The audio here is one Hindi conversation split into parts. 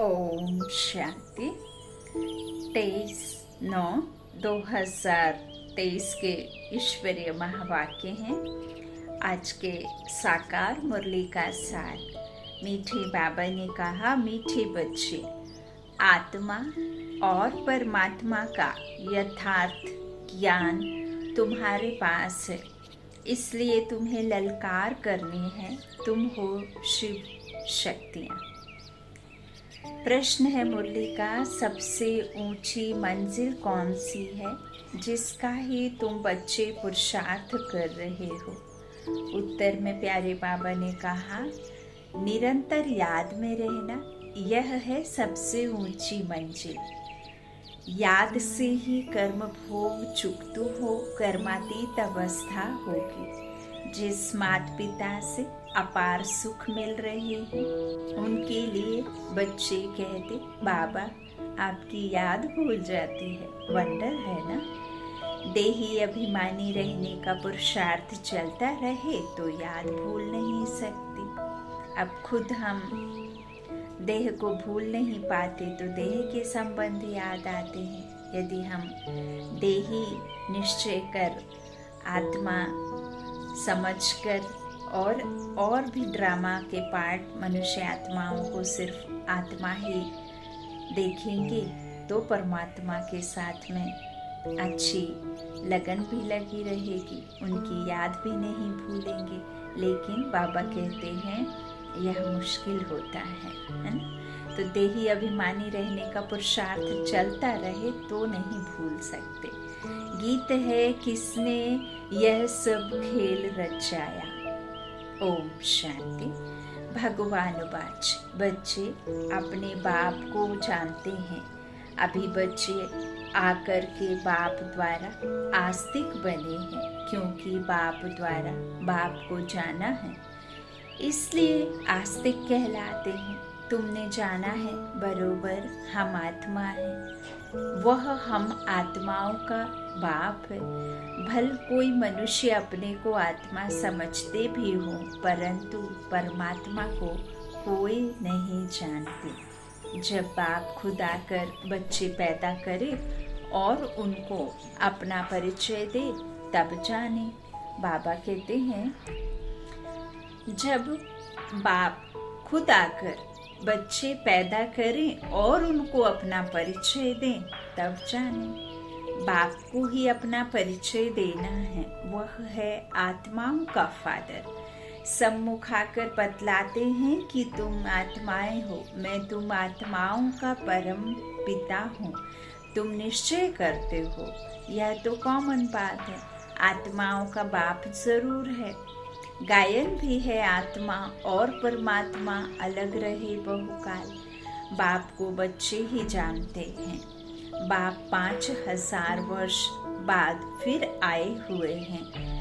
ओम शांति। 23/9/2023 के ईश्वरीय महावाक्य हैं। आज के साकार मुरली का सार। मीठे बाबा ने कहा, मीठे बच्चे, आत्मा और परमात्मा का यथार्थ ज्ञान तुम्हारे पास है, इसलिए तुम्हें ललकार करनी है। तुम हो शिव शक्तियाँ। प्रश्न है मुरली का, सबसे ऊंची मंजिल कौन सी है जिसका ही तुम बच्चे पुरुषार्थ कर रहे हो? उत्तर में प्यारे बाबा ने कहा, निरंतर याद में रहना, यह है सबसे ऊंची मंजिल। याद से ही कर्म भोग चुकतु हो कर्मातीत अवस्था होगी। जिस माता पिता से अपार सुख मिल रहे हैं, उनके लिए बच्चे कहते, बाबा आपकी याद भूल जाती है। वंडर है ना। देही अभिमानी रहने का पुरुषार्थ चलता रहे तो याद भूल नहीं सकती। अब खुद हम देह को भूल नहीं पाते तो देह के संबंध याद आते हैं। यदि हम देही निश्चय कर, आत्मा समझकर और भी ड्रामा के पार्ट मनुष्य आत्माओं को सिर्फ आत्मा ही देखेंगे तो परमात्मा के साथ में अच्छी लगन भी लगी रहेगी, उनकी याद भी नहीं भूलेंगे। लेकिन बाबा कहते हैं यह मुश्किल होता है ना? तो देही अभिमानी रहने का पुरुषार्थ चलता रहे तो नहीं भूल सकते। गीत है, किसने यह सब खेल रचाया। ओम शांति। भगवान वाच, बच्चे अपने बाप को जानते हैं। अभी बच्चे आकर के बाप द्वारा आस्तिक बने हैं, क्योंकि बाप द्वारा बाप को जाना है, इसलिए आस्तिक कहलाते हैं। तुमने जाना है बरोबर हम आत्मा है, वह हम आत्माओं का बाप है। भल कोई मनुष्य अपने को आत्मा समझते भी हो, परंतु परमात्मा को कोई नहीं जानते। जब बाप खुद आकर बच्चे पैदा करे और उनको अपना परिचय दे तब जाने। बाबा कहते हैं, जब बाप खुद आकर बच्चे पैदा करें और उनको अपना परिचय दें तब जाने। बाप को ही अपना परिचय देना है, वह है आत्माओं का फादर। सम्मुख आकर बतलाते हैं कि तुम आत्माएं हो, मैं तुम आत्माओं का परम पिता हूँ। तुम निश्चय करते हो, यह तो कॉमन बात है। आत्माओं का बाप जरूर है। गायन भी है, आत्मा और परमात्मा अलग रहे बहुकाल। बाप को बच्चे ही जानते हैं। बाप 5000 वर्ष बाद फिर आए हुए हैं।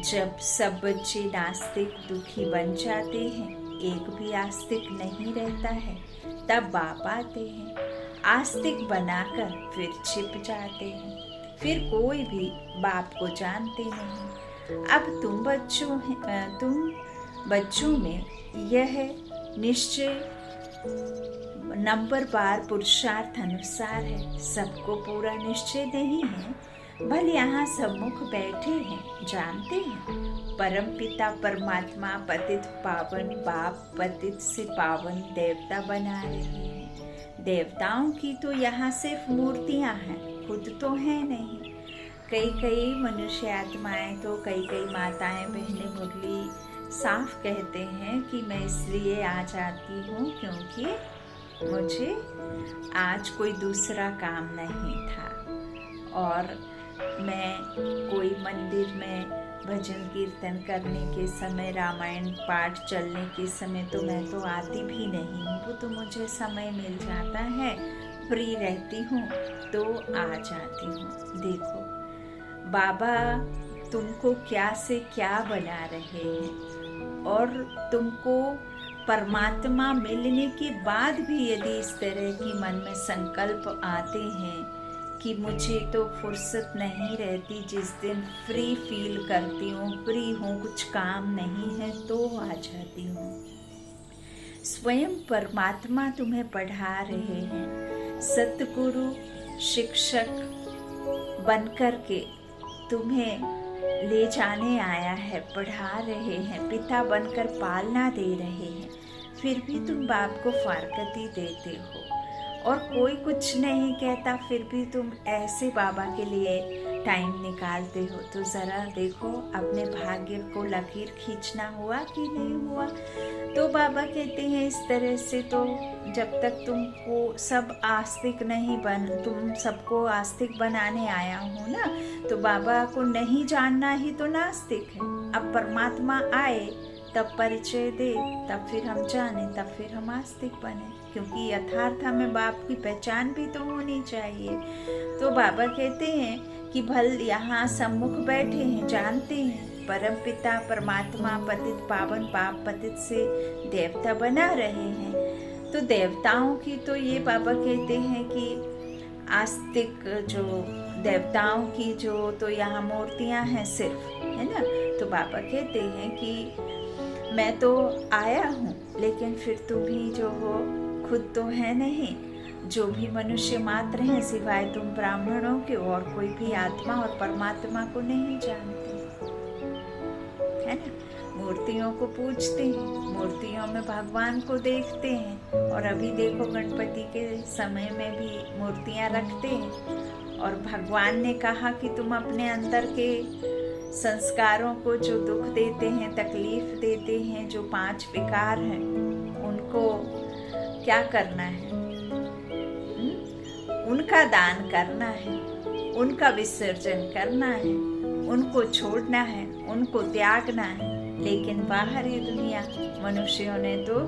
जब सब बच्चे नास्तिक दुखी बन जाते हैं, एक भी आस्तिक नहीं रहता है, तब बाप आते हैं। आस्तिक बनाकर फिर छिप जाते हैं, फिर कोई भी बाप को जानते नहीं। अब तुम बच्चों में यह निश्चय नंबर बार पुरुषार्थ अनुसार है। सबको पूरा निश्चय नहीं है। भले यहाँ सम्मुख बैठे हैं, जानते हैं परम पिता परमात्मा पतित पावन बाप पतित से पावन देवता बना रहे हैं। देवताओं की तो यहाँ सिर्फ मूर्तियाँ हैं, खुद तो है नहीं। कई मनुष्य आत्माएं तो कई माताएं बहनें मुरली साफ कहते हैं कि मैं इसलिए आ जाती हूँ क्योंकि मुझे आज कोई दूसरा काम नहीं था, और मैं कोई मंदिर में भजन कीर्तन करने के समय, रामायण पाठ चलने के समय तो मैं तो आती भी नहीं हूँ। वो तो मुझे समय मिल जाता है, फ्री रहती हूँ तो आ जाती हूँ। देखो बाबा तुमको क्या से क्या बना रहे हैं, और तुमको परमात्मा मिलने के बाद भी यदि इस तरह की मन में संकल्प आते हैं कि मुझे तो फुर्सत नहीं रहती, जिस दिन फ्री फील करती हूँ, फ्री हूँ, कुछ काम नहीं है तो आ जाती हूँ। स्वयं परमात्मा तुम्हें पढ़ा रहे हैं। सतगुरु शिक्षक बनकर के तुम्हें ले जाने आया है, पढ़ा रहे हैं, पिता बनकर पालना दे रहे हैं, फिर भी तुम बाप को फारकती देते हो और कोई कुछ नहीं कहता, फिर भी तुम ऐसे बाबा के लिए टाइम निकालते हो। तो ज़रा देखो अपने भाग्य को लकीर खींचना हुआ कि नहीं हुआ। तो बाबा कहते हैं इस तरह से तो जब तक तुमको सब आस्तिक नहीं तुम सबको आस्तिक बनाने आया हो ना, तो बाबा को नहीं जानना ही तो नास्तिक है। अब परमात्मा आए तब परिचय दे, तब फिर हम जाने, तब फिर हम आस्तिक बने, क्योंकि यथार्थ हमें बाप की पहचान भी तो होनी चाहिए। तो बाबा कहते हैं कि भल यहाँ सम्मुख बैठे हैं, जानते हैं परम पिता परमात्मा पतित पावन पाप पतित से देवता बना रहे हैं। तो देवताओं की तो ये बाबा कहते हैं कि आस्तिक जो देवताओं की जो तो यहाँ मूर्तियाँ हैं सिर्फ, है ना। तो बाबा कहते हैं कि मैं तो आया हूँ, लेकिन फिर तुम भी जो हो खुद तो है नहीं, जो भी मनुष्य मात्र हैं सिवाय तुम ब्राह्मणों के और कोई भी आत्मा और परमात्मा को नहीं जानते, है ना। मूर्तियों को पूजते हैं, मूर्तियों में भगवान को देखते हैं, और अभी देखो गणपति के समय में भी मूर्तियां रखते हैं। और भगवान ने कहा कि तुम अपने अंदर के संस्कारों को जो दुख देते हैं, तकलीफ देते हैं, जो 5 विकार हैं, उनको क्या करना है? उनका दान करना है, उनका विसर्जन करना है, उनको छोड़ना है, उनको त्यागना है। लेकिन बाहरी दुनिया मनुष्यों ने तो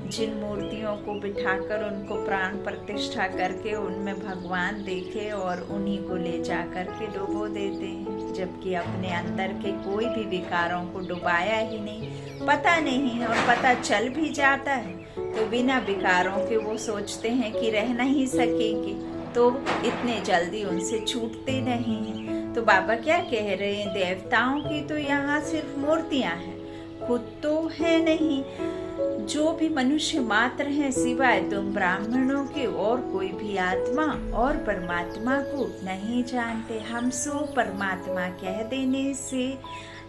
जिन मूर्तियों को बिठाकर उनको प्राण प्रतिष्ठा करके उनमें भगवान देखे और उन्हीं को ले जा कर के डुबो देते हैं, जबकि अपने अंदर के कोई भी विकारों को डुबाया ही नहीं, पता नहीं, और पता चल भी जाता है तो बिना विकारों के वो सोचते हैं कि रह नहीं सकेंगे, तो इतने जल्दी उनसे छूटते नहीं हैं। तो बाबा क्या कह रहे हैं? देवताओं की तो यहाँ सिर्फ मूर्तियाँ हैं, खुद तो है नहीं। जो भी मनुष्य मात्र हैं सिवाय तुम ब्राह्मणों के और कोई भी आत्मा और परमात्मा को नहीं जानते। हम सो परमात्मा कह देने से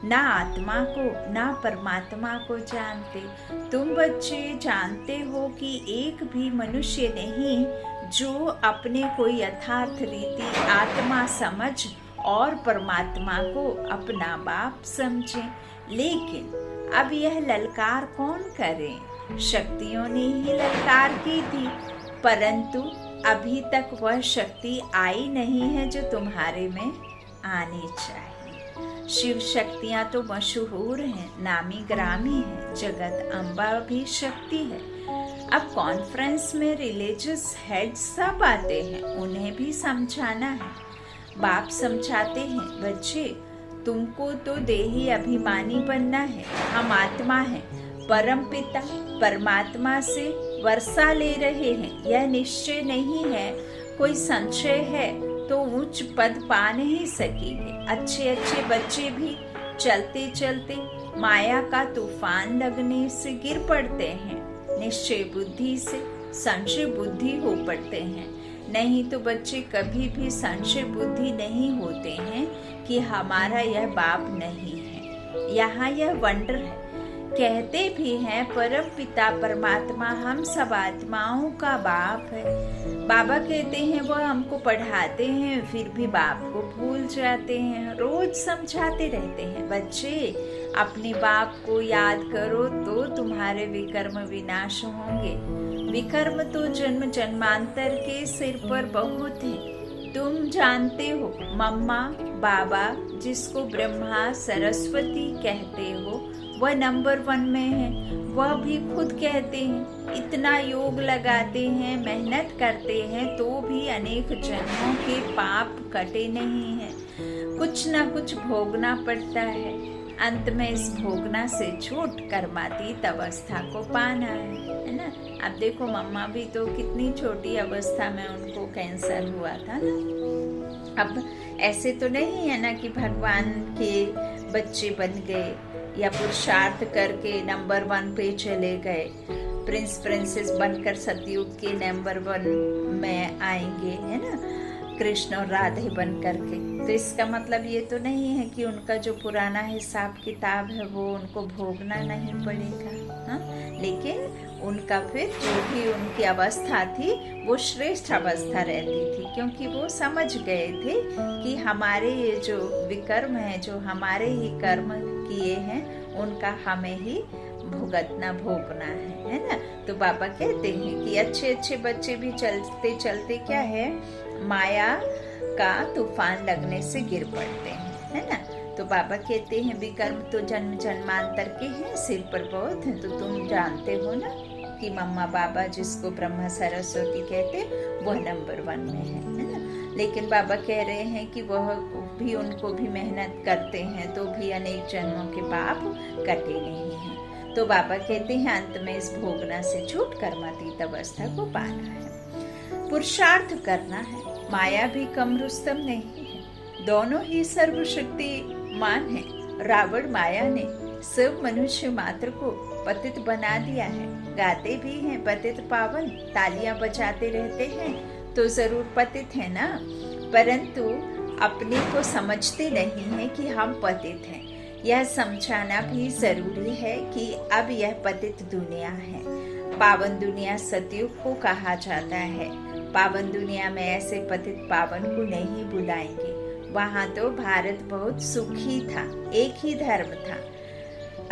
ना आत्मा को ना परमात्मा को जानते। तुम बच्चे जानते हो कि एक भी मनुष्य नहीं जो अपने को यथार्थ रीति आत्मा समझ और परमात्मा को अपना बाप समझे। लेकिन अब यह ललकार कौन करे? शक्तियों ने ही ललकार की थी, परंतु अभी तक वह शक्ति आई नहीं है जो तुम्हारे में आनी चाहिए। शिव शक्तियाँ तो मशहूर हैं, नामी ग्रामी हैं, जगत अम्बा भी शक्ति है। अब कॉन्फ्रेंस में रिलीजियस हेड सब आते हैं, उन्हें भी समझाना है। बाप समझाते हैं, बच्चे तुमको तो देही अभिमानी बनना है, हम आत्मा हैं, परम पिता परमात्मा से वर्षा ले रहे हैं, यह निश्चय नहीं है, कोई संशय है तो उच्च पद पा नहीं सकेंगे। अच्छे अच्छे बच्चे भी चलते चलते माया का तूफान लगने से गिर पड़ते हैं, निश्चय बुद्धि से संशय बुद्धि हो पड़ते हैं। नहीं तो बच्चे कभी भी संशय बुद्धि नहीं होते हैं कि हमारा यह बाप नहीं है। यहाँ यह वंडर है, कहते भी हैं परम पिता परमात्मा हम सब आत्माओं का बाप है। बाबा कहते हैं वह हमको पढ़ाते हैं, फिर भी बाप को भूल जाते हैं। रोज समझाते रहते हैं, बच्चे अपने बाप को याद करो तो तुम्हारे विकर्म विनाश होंगे। विकर्म तो जन्म जन्मांतर के सिर पर बहुत है। तुम जानते हो मम्मा बाबा जिसको ब्रह्मा सरस्वती कहते हो वह नंबर 1 में है। वह भी खुद कहते हैं इतना योग लगाते हैं, मेहनत करते हैं, तो भी अनेक जन्मों के पाप कटे नहीं हैं। कुछ ना कुछ भोगना पड़ता है, अंत में इस भोगना से छूट कर्मातीत अवस्था को पाना है ना। अब देखो मम्मा भी तो कितनी छोटी अवस्था में उनको कैंसर हुआ था ना। अब ऐसे तो नहीं है ना कि भगवान के बच्चे बन गए या पुरुषार्थ करके नंबर 1 पे चले गए। प्रिंस प्रिंसेस बनकर सतयुग के नंबर 1 में आएंगे, है ना, कृष्ण और राधे बन करके। तो इसका मतलब ये तो नहीं है कि उनका जो पुराना हिसाब किताब है वो उनको भोगना नहीं पड़ेगा, हाँ, लेकिन उनका फिर जो भी उनकी अवस्था थी वो श्रेष्ठ अवस्था रहती थी, क्योंकि वो समझ गए थे कि हमारे ये जो विकर्म है, जो हमारे ही कर्म किए हैं, उनका हमें ही भुगतना भोगना है ना। तो बाबा कहते हैं कि अच्छे अच्छे बच्चे भी चलते चलते क्या है, माया का तूफान लगने से गिर पड़ते हैं, है ना। तो बाबा कहते हैं विकर्म तो जन्म जन्मांतर के हैं, सिर पर बहुत है। तो तुम जानते हो ना कि मम्मा बाबा जिसको ब्रह्मा सरस्वती कहते वह नंबर 1 में है ना। लेकिन बाबा कह रहे हैं कि वह भी, उनको भी मेहनत करते हैं तो भी अनेक जन्मों के पाप कटे नहीं हैं। तो बाबा कहते हैं अंत में इस भोगना से छूट कर्मातीत अवस्था को पाना है, पुरुषार्थ करना है। माया भी कम रुस्तम नहीं है, दोनों ही सर्वशक्तिमान है। रावण माया ने सब मनुष्य मात्र को पतित बना दिया है। गाते भी हैं पतित पावन, तालियां बजाते रहते हैं तो जरूर पतित है ना, परंतु अपने को समझते नहीं है कि हम पतित हैं। यह समझाना भी जरूरी है कि अब यह पतित दुनिया है। पावन दुनिया सतयुग को कहा जाता है। पावन दुनिया में ऐसे पतित पावन को नहीं बुलाएंगे। वहाँ तो भारत बहुत सुखी था, एक ही धर्म था।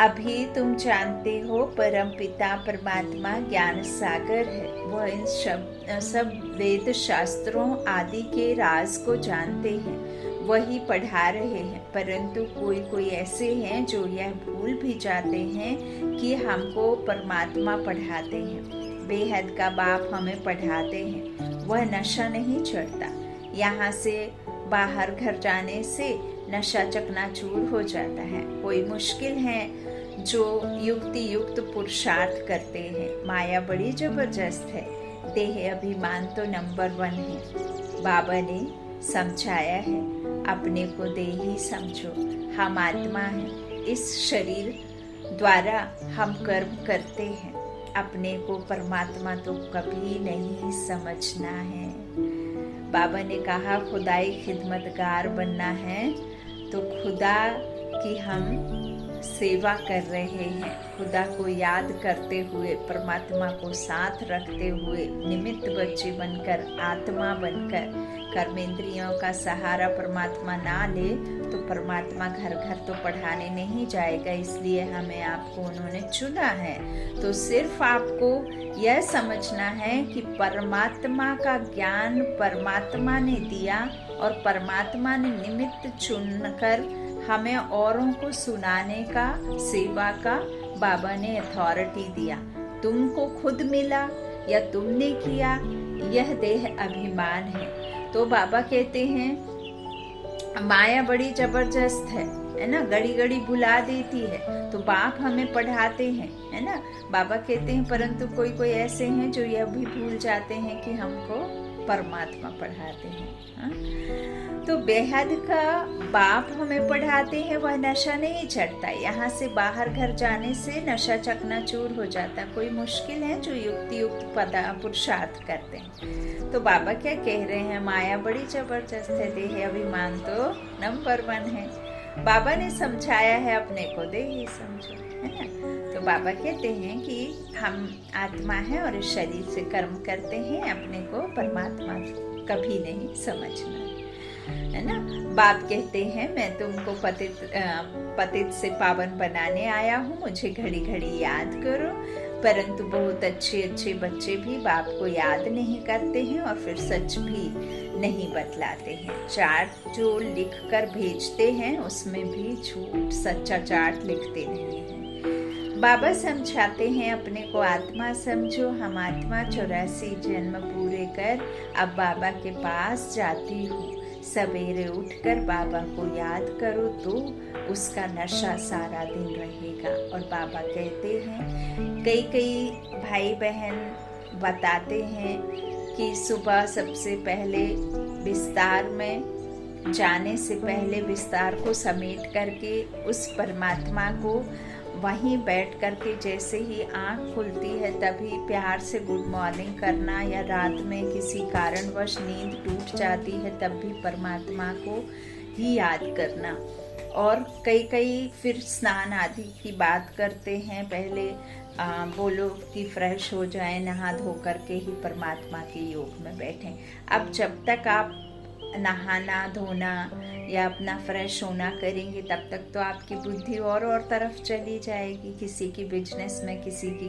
अभी तुम जानते हो परम पिता परमात्मा ज्ञान सागर है। वह इन सब वेद शास्त्रों आदि के राज को जानते हैं, वही पढ़ा रहे हैं। परंतु कोई कोई ऐसे हैं जो यह भूल भी जाते हैं कि हमको परमात्मा पढ़ाते हैं, बेहद का बाप हमें पढ़ाते हैं। वह नशा नहीं चढ़ता। यहाँ से बाहर घर जाने से नशा चकनाचूर हो जाता है। कोई मुश्किल है जो युक्ति युक्त पुरुषार्थ करते हैं। माया बड़ी जबरदस्त है, देह अभिमान तो नंबर 1 है। बाबा ने समझाया है अपने को देही समझो, हम आत्मा है। इस शरीर द्वारा हम कर्म करते हैं, अपने को परमात्मा तो कभी नहीं समझना है। बाबा ने कहा खुदाई खिदमतगार बनना है तो खुदा की हम सेवा कर रहे हैं, खुदा को याद करते हुए, परमात्मा को साथ रखते हुए, निमित्त बच्चे बनकर, आत्मा बनकर। कर्मेंद्रियों का सहारा परमात्मा ना ले तो परमात्मा घर घर तो पढ़ाने नहीं जाएगा। इसलिए हमें आपको उन्होंने चुना है। तो सिर्फ आपको यह समझना है कि परमात्मा का ज्ञान परमात्मा ने दिया और परमात्मा ने निमित्त चुनकर हमें औरों को सुनाने का, सेवा का बाबा ने अथॉरिटी दिया। तुमको खुद मिला या तुमने किया, यह देह अभिमान है। तो बाबा कहते हैं माया बड़ी जबरदस्त है ना, घड़ी घड़ी भुला देती है। तो बाप हमें पढ़ाते हैं, है ना। बाबा कहते हैं परंतु कोई कोई ऐसे हैं जो यह भी भूल जाते हैं कि हमको परमात्मा पढ़ाते हैं, हाँ? तो बेहद का बाप हमें पढ़ाते हैं, वह नशा नहीं चढ़ता। यहाँ से बाहर घर जाने से नशा चकनाचूर हो जाता। कोई मुश्किल है जो युक्ति युक्त पुरुषार्थ करते हैं। तो बाबा क्या कह रहे हैं, माया बड़ी जबरदस्त है, देह अभिमान तो नंबर 1 है। बाबा ने समझाया है अपने को देही समझो, है ना। तो बाबा कहते हैं कि हम आत्मा है और इस शरीर से कर्म करते हैं, अपने को परमात्मा कभी नहीं समझना, है ना। बाप कहते हैं मैं तुमको पतित से पावन बनाने आया हूँ, मुझे घड़ी घड़ी याद करो। परंतु बहुत अच्छे अच्छे बच्चे भी बाप को याद नहीं करते हैं और फिर सच भी नहीं बतलाते हैं। चार्ट जो लिख कर भेजते हैं उसमें भी झूठ सच्चा चार्ट लिखते नहीं हैं। बाबा समझाते हैं अपने को आत्मा समझो, हम आत्मा 84 जन्म पूरे कर अब बाबा के पास जाती हूँ। सवेरे उठकर बाबा को याद करो तो उसका नशा सारा दिन रहेगा। और बाबा कहते हैं कई कई भाई बहन बताते हैं कि सुबह सबसे पहले विस्तार में जाने से पहले विस्तार को समेट करके उस परमात्मा को वहीं बैठ करके जैसे ही आँख खुलती है तभी प्यार से गुड मॉर्निंग करना, या रात में किसी कारणवश नींद टूट जाती है तब भी परमात्मा को ही याद करना। और कई फिर स्नान आदि की बात करते हैं, पहले बोलो कि फ्रेश हो जाए, नहा धो करके ही परमात्मा के योग में बैठें। अब जब तक आप नहाना धोना या अपना फ्रेश होना करेंगे तब तक तो आपकी बुद्धि और तरफ चली जाएगी, किसी की बिजनेस में, किसी की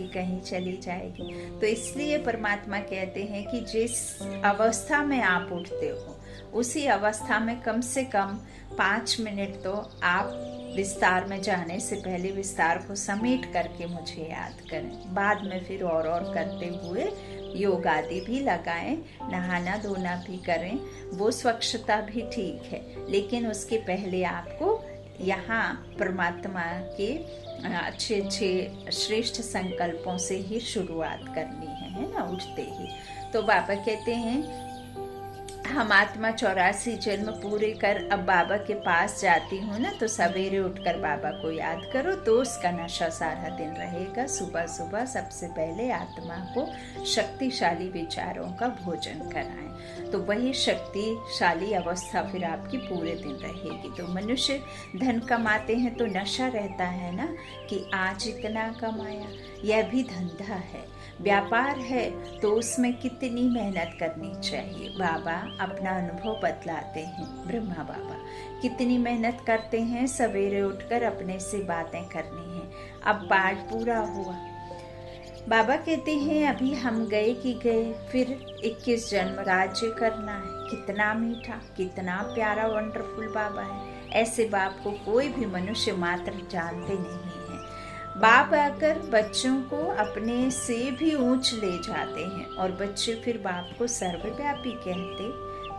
कहीं चली जाएगी। तो इसलिए परमात्मा कहते हैं कि जिस अवस्था में आप उठते हो उसी अवस्था में कम से कम 5 मिनट तो आप विस्तार में जाने से पहले विस्तार को समेट करके मुझे याद करें। बाद में फिर और करते हुए योग आदि भी लगाएं, नहाना धोना भी करें, वो स्वच्छता भी ठीक है, लेकिन उसके पहले आपको यहाँ परमात्मा के अच्छे श्रेष्ठ संकल्पों से ही शुरुआत करनी है ना, उठते ही। तो बाबा कहते हैं हम आत्मा 84 जन्म पूरे कर अब बाबा के पास जाती हूँ ना, तो सवेरे उठकर बाबा को याद करो तो उसका नशा सारा दिन रहेगा। सुबह सुबह सबसे पहले आत्मा को शक्तिशाली विचारों का भोजन कराएं, तो वही शक्तिशाली अवस्था फिर आपकी पूरे दिन रहेगी। तो मनुष्य धन कमाते हैं तो नशा रहता है ना कि आज इतना कमाया, यह भी धंधा है। व्यापार है तो उसमें कितनी मेहनत करनी चाहिए। बाबा अपना अनुभव बतलाते हैं, ब्रह्मा बाबा कितनी मेहनत करते हैं, सवेरे उठकर अपने से बातें करनी है। अब पाठ पूरा हुआ, बाबा कहते हैं अभी हम गए कि गए, फिर 21 जन्म राज्य करना है। कितना मीठा, कितना प्यारा, वंडरफुल बाबा है। ऐसे बाप को कोई भी मनुष्य मात्र जानते नहीं है। बाप आकर बच्चों को अपने से भी ऊंच ले जाते हैं और बच्चे फिर बाप को सर्वव्यापी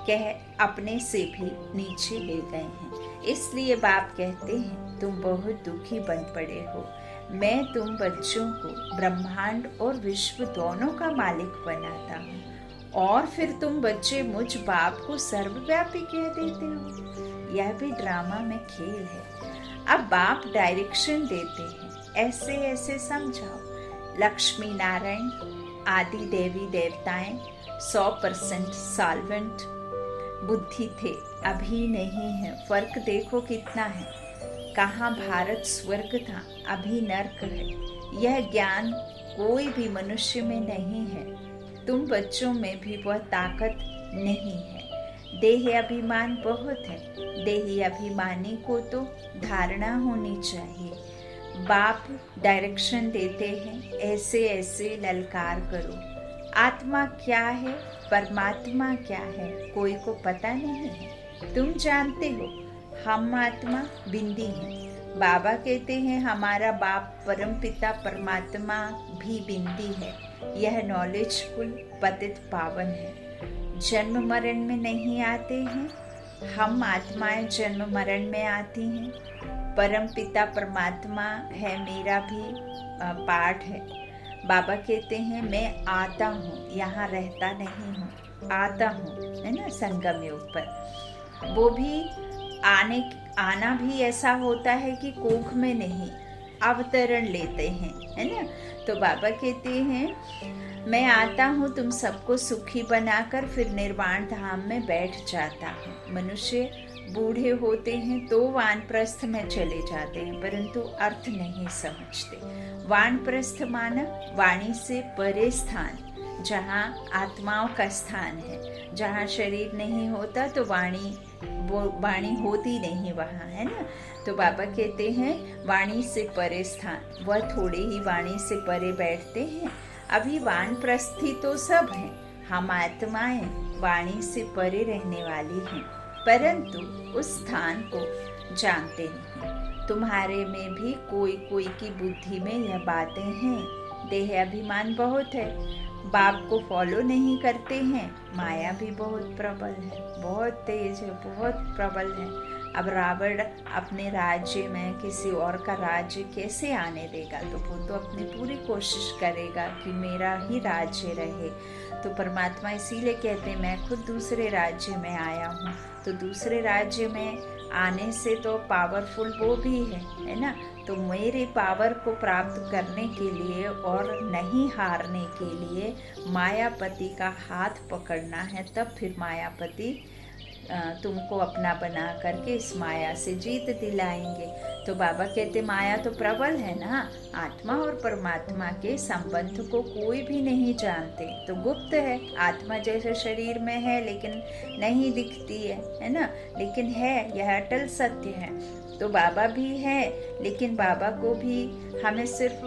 कह अपने से भी नीचे ले गए हैं। इसलिए बाप कहते हैं तुम बहुत दुखी बन पड़े हो, मैं तुम बच्चों को ब्रह्मांड और विश्व दोनों का मालिक बनाता हूँ और फिर तुम बच्चे मुझ बाप को सर्वव्यापी कह देते हो। यह भी ड्रामा में खेल है। अब बाप डायरेक्शन देते हैं, ऐसे समझाओ। लक्ष्मी नारायण आदि देवी देवताएं 100% सॉल्वेंट बुद्धि थे, अभी नहीं है। फर्क देखो कितना है। कहाँ भारत स्वर्ग था, अभी नर्क है। यह ज्ञान कोई भी मनुष्य में नहीं है। तुम बच्चों में भी वह ताकत नहीं है। देह अभिमान बहुत है। देही अभिमानी को तो धारणा होनी चाहिए। बाप डायरेक्शन देते हैं, ऐसे ललकार करो। आत्मा क्या है, परमात्मा क्या है, कोई को पता नहीं है। तुम जानते हो हम आत्मा बिंदी है। बाबा कहते हैं हमारा बाप परमपिता परमात्मा भी बिंदी है। यह नॉलेजफुल पतित पावन है, जन्म मरण में नहीं आते हैं। हम आत्माएं जन्म मरण में आती हैं। परम पिता परमात्मा है, मेरा भी पाठ है। बाबा कहते हैं मैं आता हूँ, यहाँ रहता नहीं हूँ, आता हूँ, है ना, संगम योग पर। वो भी आना भी ऐसा होता है कि कोख में नहीं, अवतरण लेते हैं, है ना। तो बाबा कहते हैं मैं आता हूँ तुम सबको सुखी बनाकर फिर निर्वाण धाम में बैठ जाता हूँ। मनुष्य बूढ़े होते हैं तो वानप्रस्थ में चले जाते हैं, परंतु अर्थ नहीं समझते। वानप्रस्थ माना वाणी से परे स्थान, जहाँ आत्माओं का स्थान है। जहाँ शरीर नहीं होता तो वाणी होती नहीं वहाँ, है ना। तो बाबा कहते हैं वाणी से परे स्थान, वह थोड़े ही वाणी से परे बैठते हैं। अभी वानप्रस्थी तो सब हैं, हम आत्माएं वाणी से परे रहने वाली हैं, परंतु उस स्थान को जानते नहीं। तुम्हारे में भी कोई की बुद्धि में यह बातें हैं। देह अभिमान बहुत है, बाप को फॉलो नहीं करते हैं। माया भी बहुत प्रबल है, बहुत तेज है, बहुत प्रबल है। अब रावण अपने राज्य में किसी और का राज्य कैसे आने देगा, तो वो तो अपनी पूरी कोशिश करेगा कि मेरा ही राज्य रहे। तो परमात्मा इसीलिए कहते हैं मैं खुद दूसरे राज्य में आया हूँ। तो दूसरे राज्य में आने से तो पावरफुल वो भी है ना। तो मेरे पावर को प्राप्त करने के लिए और नहीं हारने के लिए मायापति का हाथ पकड़ना है, तब फिर मायापति तुमको अपना बना करके इस माया से जीत दिलाएंगे। तो बाबा कहते माया तो प्रबल है ना, आत्मा और परमात्मा के संबंध को कोई भी नहीं जानते, तो गुप्त है। आत्मा जैसे शरीर में है लेकिन नहीं दिखती है ना, लेकिन है, यह अटल सत्य है। तो बाबा भी है, लेकिन बाबा को भी हमें सिर्फ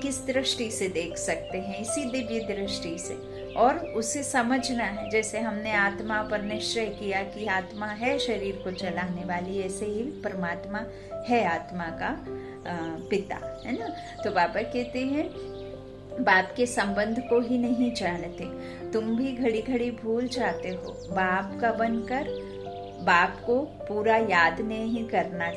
किस दृष्टि से देख सकते हैं, इसी दिव्य दृष्टि से, और उसे समझना है। जैसे हमने आत्मा पर निश्चय किया कि आत्मा है शरीर को चलाने वाली, ऐसे ही परमात्मा है आत्मा का पिता, है ना। तो बाबा कहते हैं बाप के संबंध को ही नहीं जानते। तुम भी घड़ी घड़ी भूल जाते हो, बाप का बनकर बाप को पूरा याद नहीं करना,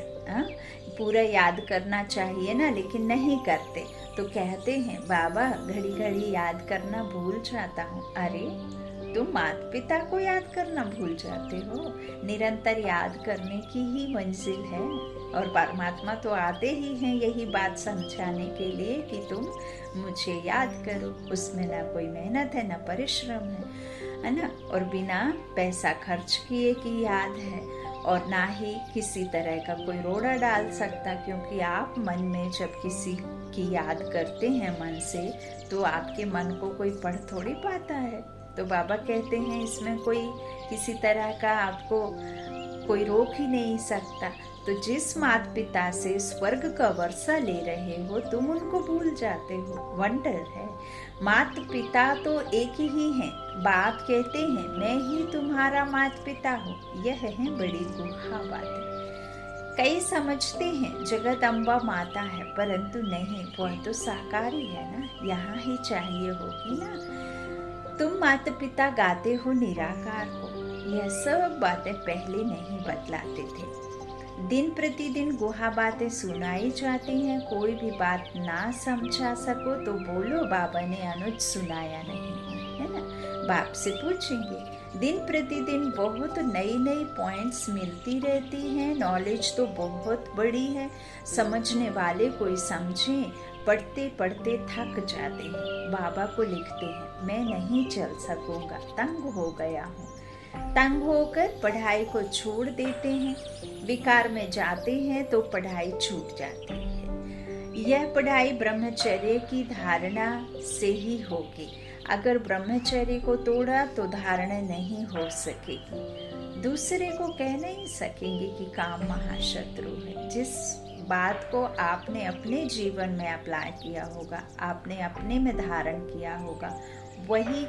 पूरा याद करना चाहिए ना, लेकिन नहीं करते। तो कहते हैं बाबा घड़ी घड़ी याद करना भूल जाता हूँ। अरे तुम माता पिता को याद करना भूल जाते हो, निरंतर याद करने की ही मंजिल है। और परमात्मा तो आते ही हैं यही बात समझाने के लिए कि तुम मुझे याद करो। उसमें ना कोई मेहनत है, ना परिश्रम है ना, और बिना पैसा खर्च किए की याद है, और ना ही किसी तरह का कोई रोड़ा डाल सकता, क्योंकि आप मन में जब किसी की याद करते हैं मन से, तो आपके मन को कोई पढ़ थोड़ी पाता है। तो बाबा कहते हैं इसमें कोई किसी तरह का आपको कोई रोक ही नहीं सकता। तो जिस माता पिता से स्वर्ग का वर्षा ले रहे हो, तुम उनको भूल जाते हो। वंडर है, माता पिता तो एक ही हैं। बाप कहते हैं मैं ही तुम्हारा माता पिता हूँ। यह है बड़ी गुहा बातें। कई समझते हैं जगत अम्बा माता है, परंतु नहीं, वह तो साकारी है ना, यहाँ ही चाहिए होगी ना। तुम माता पिता गाते हो निराकार को। यह सब बातें पहले नहीं बतलाते थे। दिन प्रतिदिन गुहा बातें सुनाई जाती हैं। कोई भी बात ना समझा सको तो बोलो बाबा ने अनुज सुनाया नहीं, है ना। बाप से पूछेंगे। दिन प्रतिदिन बहुत नई नई पॉइंट्स मिलती रहती हैं। नॉलेज तो बहुत बड़ी है, समझने वाले कोई समझें, पढ़ते पढ़ते थक जाते हैं। बाबा को लिखते हैं मैं नहीं चल सकूंगा, तंग हो गया हूँ। तंग होकर पढ़ाई को छोड़ देते हैं। विकार में जाते हैं तो पढ़ाई छूट जाती है। यह पढ़ाई ब्रह्मचर्य की धारणा से ही होगी। अगर ब्रह्मचर्य को तोड़ा तो धारणा नहीं हो सकेगी। दूसरे को कह नहीं सकेंगे कि काम महाशत्रु है। जिस बात को आपने अपने जीवन में अप्लाई किया होगा, आपने अपने में धारण किया होगा, वही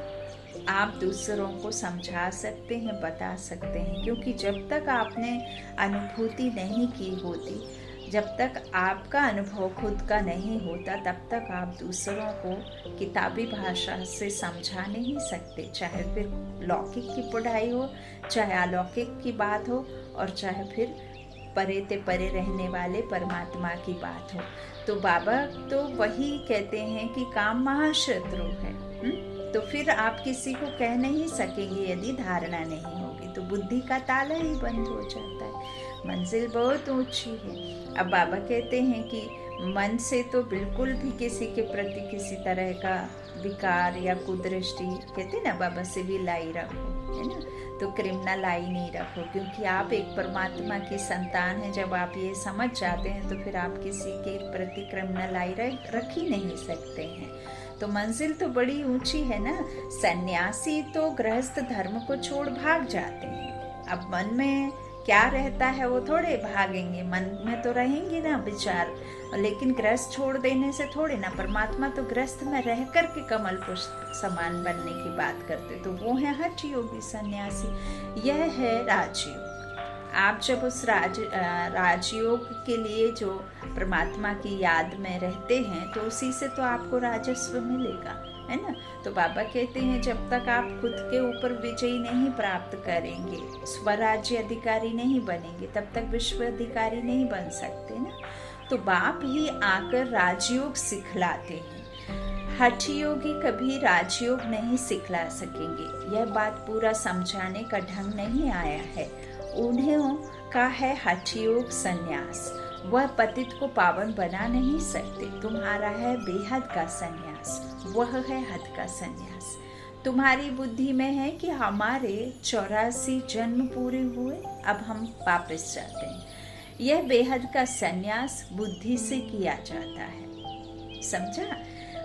आप दूसरों को समझा सकते हैं, बता सकते हैं। क्योंकि जब तक आपने अनुभूति नहीं की होती, जब तक आपका अनुभव खुद का नहीं होता, तब तक आप दूसरों को किताबी भाषा से समझा नहीं सकते। चाहे फिर लौकिक की पढ़ाई हो, चाहे अलौकिक की बात हो, और चाहे फिर परे ते परे रहने वाले परमात्मा की बात हो। तो बाबा तो वही कहते हैं कि काम महाशत्रु है। तो फिर आप किसी को कह नहीं सकेंगे यदि धारणा नहीं होगी, तो बुद्धि का ताला ही बंद हो जाता है। मंजिल बहुत ऊंची है। अब बाबा कहते हैं कि मन से तो बिल्कुल भी किसी के प्रति किसी तरह का विकार या कुदृष्टि, कहते ना बाबा, सिविल आई रखो, है ना। तो क्रिमिनल आई नहीं रखो, क्योंकि आप एक परमात्मा की संतान हैं। जब आप ये समझ जाते हैं तो फिर आप किसी के प्रति क्रिमिनल आई रख ही नहीं सकते हैं। तो मंजिल तो बड़ी ऊंची है ना। सन्यासी तो गृहस्थ धर्म को छोड़ भाग जाते हैं। अब मन में क्या रहता है वो थोड़े भागेंगे, मन में तो रहेंगे ना विचार। लेकिन गृहस्थ छोड़ देने से थोड़े ना, परमात्मा तो गृहस्थ में रह कर के कमल पुष्प समान बनने की बात करते। तो वो है हठ योगी सन्यासी। यह है राजयोग। आप जब उस राजयोग के लिए जो परमात्मा की याद में रहते हैं, तो उसी से तो आपको राजस्व मिलेगा, है ना। तो बाबा कहते हैं जब तक आप खुद के ऊपर विजयी नहीं प्राप्त करेंगे, स्वराज्य अधिकारी नहीं बनेंगे, तब तक विश्व अधिकारी नहीं बन सकते ना। तो बाप ही आकर राजयोग सिखलाते हैं। हठ योगी कभी राजयोग नहीं सिखला सकेंगे। यह बात पूरा समझाने का ढंग नहीं आया है। उन्हें का है हठ योग संन्यास। वह पतित को पावन बना नहीं सकते। तुम्हारा है बेहद का संन्यास, वह है हद का संन्यास। तुम्हारी बुद्धि में है कि हमारे 84 जन्म पूरे हुए, अब हम वापस जाते हैं। यह बेहद का संन्यास बुद्धि से किया जाता है, समझा?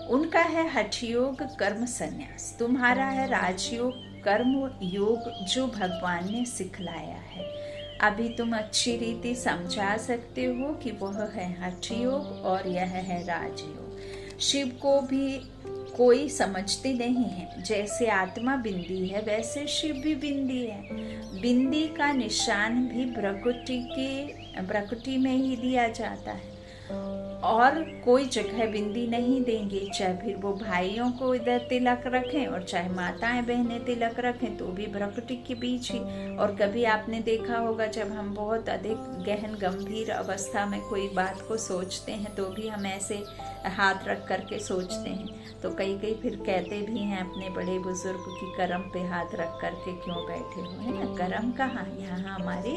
उनका है हठ योग कर्म संन्यास, तुम्हारा है राजयोग कर्म योग जो भगवान ने सिखलाया है। अभी तुम अच्छी रीति समझा सकते हो कि वह है हठ योग और यह है राजयोग। शिव को भी कोई समझते नहीं है। जैसे आत्मा बिंदी है वैसे शिव भी बिंदी है। बिंदी का निशान भी भ्रकुटी में ही दिया जाता है और कोई जगह बिंदी नहीं देंगे। चाहे फिर वो भाइयों को इधर तिलक रखें और चाहे माताएं बहनें तिलक रखें तो भी भ्रकुटी के बीच ही। और कभी आपने देखा होगा जब हम बहुत अधिक गहन गंभीर अवस्था में कोई बात को सोचते हैं तो भी हम ऐसे हाथ रख करके सोचते हैं। तो कई फिर कहते भी हैं अपने बड़े बुजुर्ग की करम पे हाथ रख करके क्यों बैठे हो, है ना? करम कहाँ, यहाँ हमारे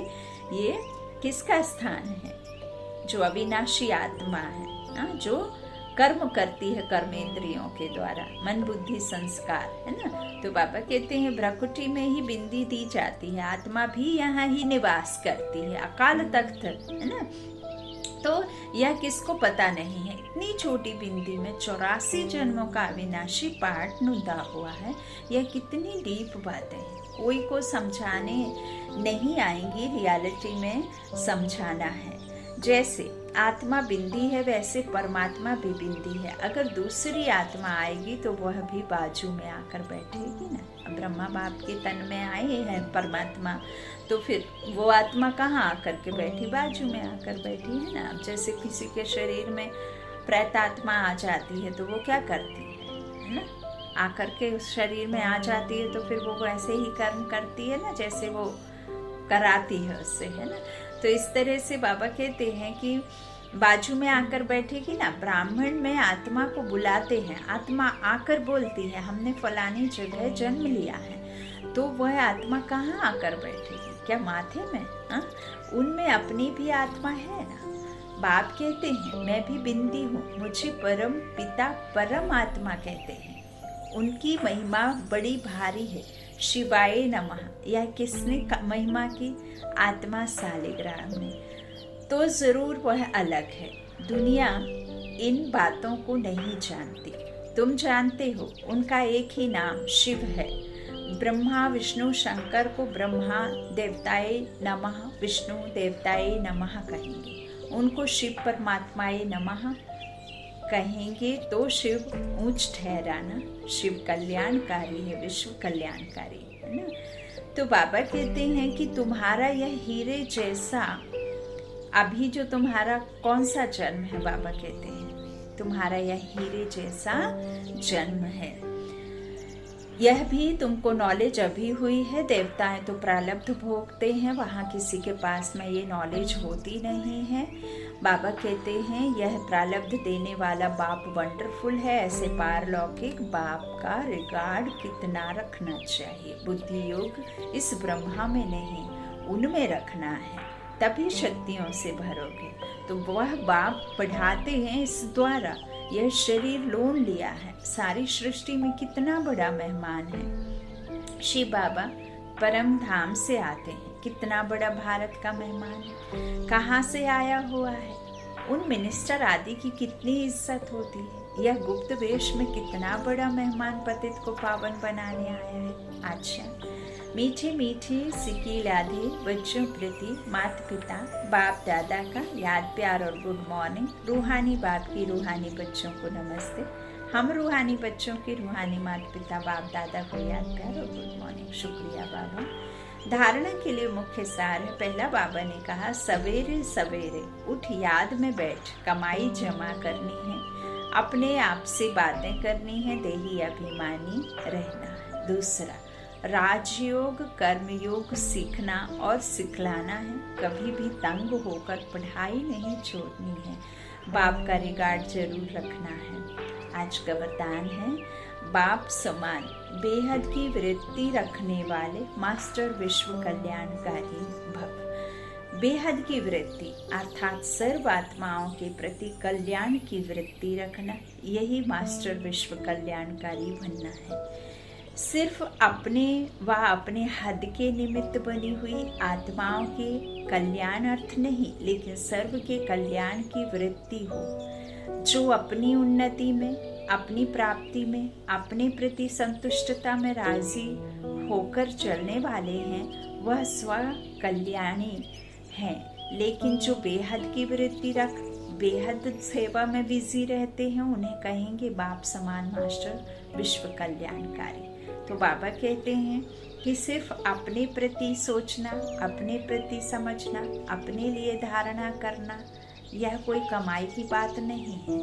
ये किसका स्थान है? जो अविनाशी आत्मा है, जो कर्म करती है कर्मेंद्रियों के द्वारा, मन बुद्धि संस्कार, है ना? तो बाबा कहते हैं भ्रकुटी में ही बिंदी दी जाती है, आत्मा भी यहाँ ही निवास करती है, अकाल तख्त, है ना? तो यह किसको पता नहीं है। इतनी छोटी बिंदी में 84 जन्मों का अविनाशी पाठ नुदा हुआ है। यह कितनी डीप बातें हैं, कोई को समझाने नहीं आएंगी, रियलिटी में समझाना है। जैसे आत्मा बिंदी है वैसे परमात्मा भी बिंदी है। अगर दूसरी आत्मा आएगी तो वह भी बाजू में आकर बैठेगी ना। ब्रह्मा बाप के तन में आए हैं परमात्मा, तो फिर वो आत्मा कहाँ आकर के बैठी? बाजू में आकर बैठी है ना। अब जैसे किसी के शरीर में प्रेत आत्मा आ जाती है तो वो क्या करती है ना? आकर के उस शरीर में आ जाती है तो फिर वो वैसे ही कर्म करती है ना जैसे वो कराती है उससे, है ना? तो इस तरह से बाबा कहते हैं कि बाजू में आकर बैठेगी ना। ब्राह्मण में आत्मा को बुलाते हैं, आत्मा आकर बोलती है हमने फलानी जगह जन्म लिया है, तो वह आत्मा कहाँ आकर बैठेगी? क्या माथे में? उनमें अपनी भी आत्मा है ना। बाप कहते हैं मैं भी बिंदी हूँ, मुझे परम पिता परम आत्मा कहते हैं। उनकी महिमा बड़ी भारी है। शिवाय नमः, यह किसने महिमा की? आत्मा सालिग्राम ने। तो जरूर वह अलग है। दुनिया इन बातों को नहीं जानती, तुम जानते हो। उनका एक ही नाम शिव है। ब्रह्मा विष्णु शंकर को ब्रह्मा देवताए नमः, विष्णु देवताए नमः कहेंगे। उनको शिव परमात्माए नमः कहेंगे तो शिव ऊंच ठहराना। शिव कल्याणकारी है, विश्व कल्याणकारी है ना। तो बाबा कहते हैं कि तुम्हारा यह हीरे जैसा, अभी जो तुम्हारा कौन सा जन्म है, बाबा कहते हैं तुम्हारा यह हीरे जैसा जन्म है। यह भी तुमको नॉलेज अभी हुई है। देवताएं तो प्रारब्ध भोगते हैं, वहाँ किसी के पास में ये नॉलेज होती नहीं है। बाबा कहते हैं यह प्रारब्ध देने वाला बाप वंडरफुल है। ऐसे पारलौकिक बाप का रिगार्ड कितना रखना चाहिए। बुद्धि योग इस ब्रह्मा में नहीं, उनमें रखना है, तभी शक्तियों से भरोगे। तो वह बाप पढ़ाते हैं इस द्वारा। यह शरीर लोन लिया है, सारी सृष्टि में कितना बड़ा मेहमान है। शिव बाबा परम धाम से आते हैं, कितना बड़ा भारत का मेहमान है, कहाँ से आया हुआ है। उन मिनिस्टर आदि की कितनी इज्जत होती है। यह गुप्त वेश में कितना बड़ा मेहमान पतित को पावन बनाने आया है। अच्छा, मीठे मीठे सिकी लाधे बच्चों प्रति माता पिता बाप दादा का याद प्यार और गुड मॉर्निंग। रूहानी बाप की रूहानी बच्चों को नमस्ते। हम रूहानी बच्चों के रूहानी माता पिता बाप दादा को याद प्यार और गुड मॉर्निंग। शुक्रिया बाबा। धारणा के लिए मुख्य सार है। पहला बाबा ने कहा सवेरे सवेरे उठ याद में बैठ, कमाई जमा करनी है, अपने आप से बातें करनी है, देही अभिमानी रहना है। दूसरा, राजयोग कर्मयोग सीखना और सिखलाना है। कभी भी तंग होकर पढ़ाई नहीं छोड़नी है। बाप का रिगार्ड जरूर रखना है। आज का वरदान है बाप समान बेहद की वृत्ति रखने वाले मास्टर विश्व कल्याणकारी भव। बेहद की वृत्ति अर्थात सर्व आत्माओं के प्रति कल्याण की वृत्ति रखना, यही मास्टर विश्व कल्याणकारी बनना है। सिर्फ अपने व अपने हद के निमित्त बनी हुई आत्माओं के कल्याण अर्थ नहीं, लेकिन सर्व के कल्याण की वृत्ति हो। जो अपनी उन्नति में, अपनी प्राप्ति में, अपने प्रति संतुष्टता में राजी होकर चलने वाले हैं, वह स्व कल्याणी हैं। लेकिन जो बेहद की वृत्ति रख बेहद सेवा में बिजी रहते हैं, उन्हें कहेंगे बाप समान मास्टर विश्व कल्याणकारी। तो बाबा कहते हैं कि सिर्फ अपने प्रति सोचना, अपने प्रति समझना, अपने लिए धारणा करना, यह कोई कमाई की बात नहीं है।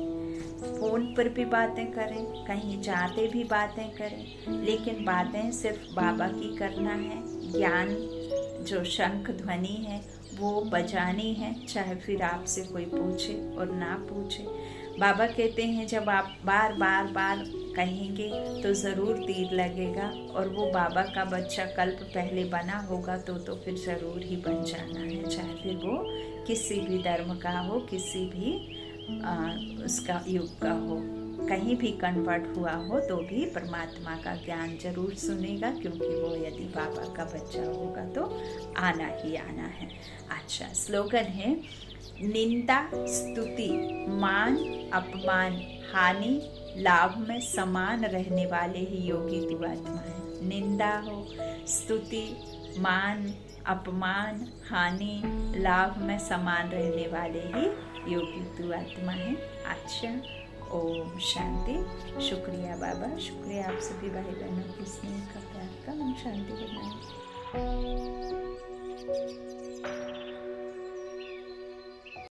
फोन पर भी बातें करें, कहीं जाते भी बातें करें, लेकिन बातें सिर्फ बाबा की करना है। ज्ञान जो शंख ध्वनि है वो बजानी है, चाहे फिर आपसे कोई पूछे और ना पूछे। बाबा कहते हैं जब आप बार बार बार कहेंगे तो ज़रूर तीर लगेगा, और वो बाबा का बच्चा कल्प पहले बना होगा तो फिर ज़रूर ही बन जाना है, चाहे फिर वो किसी भी धर्म का हो, किसी भी उसका युग का हो, कहीं भी कन्वर्ट हुआ हो तो भी परमात्मा का ज्ञान जरूर सुनेगा, क्योंकि वो यदि बाबा का बच्चा होगा तो आना ही आना है। अच्छा, स्लोगन है निंदा स्तुति मान अपमान हानि लाभ में समान रहने वाले ही योगी तू आत्मा है। निंदा हो, स्तुति, मान, अपमान, हानि, लाभ में समान रहने वाले ही योगी तू आत्मा है। अच्छा, ओम शांति। शुक्रिया बाबा, शुक्रिया आप सभी भाई बहनों की स्नेह का, प्यार का। ओम शांति। Good night.